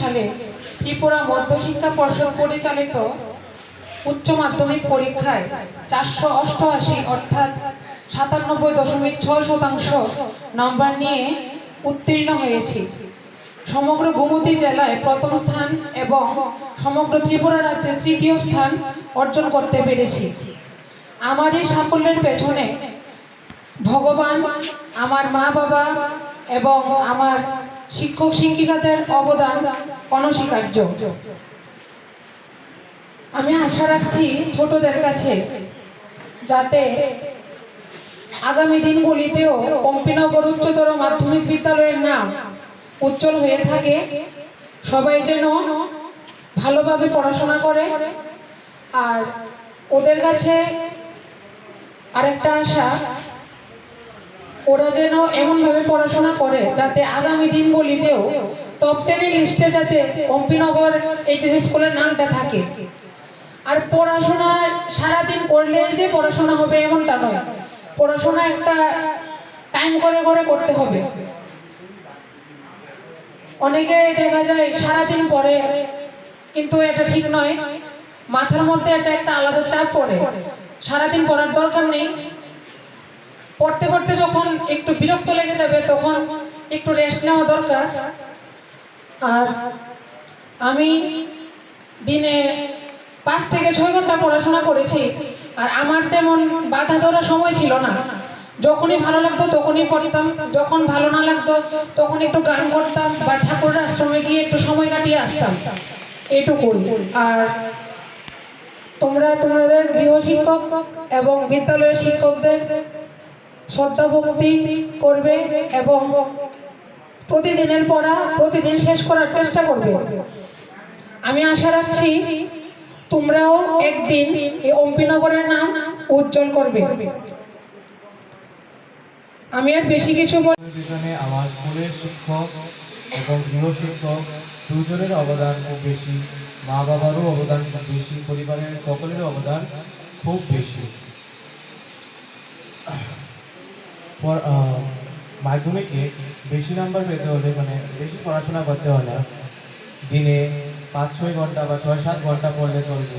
সালে ত্রিপুরা মধ্যশিক্ষা পর্ষদ পরিচালিত উচ্চ মাধ্যমিক পরীক্ষায় 488 অর্থাৎ 97.6% নম্বর নিয়ে উত্তীর্ণ হয়েছি। সমগ্র গোমতী জেলায় প্রথম স্থান এবং সমগ্র ত্রিপুরা রাজ্যে তৃতীয় স্থান অর্জন করতে পেরেছি। আমার এই সাফল্যের পেছনে ভগবান, আমার মা বাবা এবং আমার শিক্ষক শিক্ষিকাদের অবদান অনস্বীকার্য। আমি আশা রাখছি ছোটদের কাছে যাতে আগামী দিনগুলিতেও পম্পিনগর উচ্চতর মাধ্যমিক বিদ্যালয়ের নাম উজ্জ্বল হয়ে থাকে। সবাই যেন ভালোভাবে পড়াশোনা করে। আর ওদের কাছে আরেকটা আশা, ওরা যেন এমনভাবে পড়াশোনা করে যাতে আগামী দিনগুলিতেও টপ 10 লিস্টে যাতে পম্পিনগর এইচএস স্কুলের নামটা থাকে। আর পড়াশোনা সারাদিন করলে যে পড়াশোনা হবে এমনটা নয়, পড়াশোনা একটা টাইম করে করে করতে হবে। অনেকে দেখা যায় সারাদিন পড়ে, কিন্তু এটা ঠিক নয়। মাথার মধ্যে এটা একটা আলাদা চাপ পড়ে। সারাদিন পড়ার দরকার নেই। পড়তে পড়তে যখন একটু বিরক্ত লেগে যাবে তখন একটু রেস্ট নেওয়া দরকার। আর আমি দিনে 5 থেকে 6 ঘন্টা পড়াশোনা করেছি। আর আমার তেমন বাধা ধরার সময় ছিল না। যখনই ভালো লাগতো তখনই পড়তাম, যখন ভালো না লাগতো তখন একটু গান করতাম বা ঠাকুরের আশ্রমে গিয়ে একটু সময় কাটিয়ে আসতাম, এইটুকুই। আর তোমরা তোমাদের গৃহ শিক্ষক এবং বিদ্যালয়ের শিক্ষকদের শ্রদ্ধা ভক্তি করবে এবং প্রতিদিনের পড়া প্রতিদিন শেষ করার চেষ্টা করবে। আমি আশা রাখছি তোমরাও একদিন এই অম্পিনগরের নাম উজ্জ্বল করবে। আমি আর বেশি কিছু আমার স্কুলের শিক্ষক এবং গৃহ শিক্ষক দুজনের অবদান খুব বেশি, মা বাবারও অবদান খুব বেশি, পরিবারের সকলের অবদান খুব বেশি। মাধ্যমিকে বেশি নাম্বার পেতে হলে, মানে বেশি পড়াশোনা করতে হলে দিনে 5-6 ঘন্টা বা 6-7 ঘন্টা পড়লে চলবে,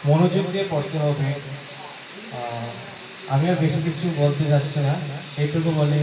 মনোযোগ দিয়ে পড়তে হবে। আমি আর বেশি কিছু বলতে যাচ্ছি না, এইটুকু বলে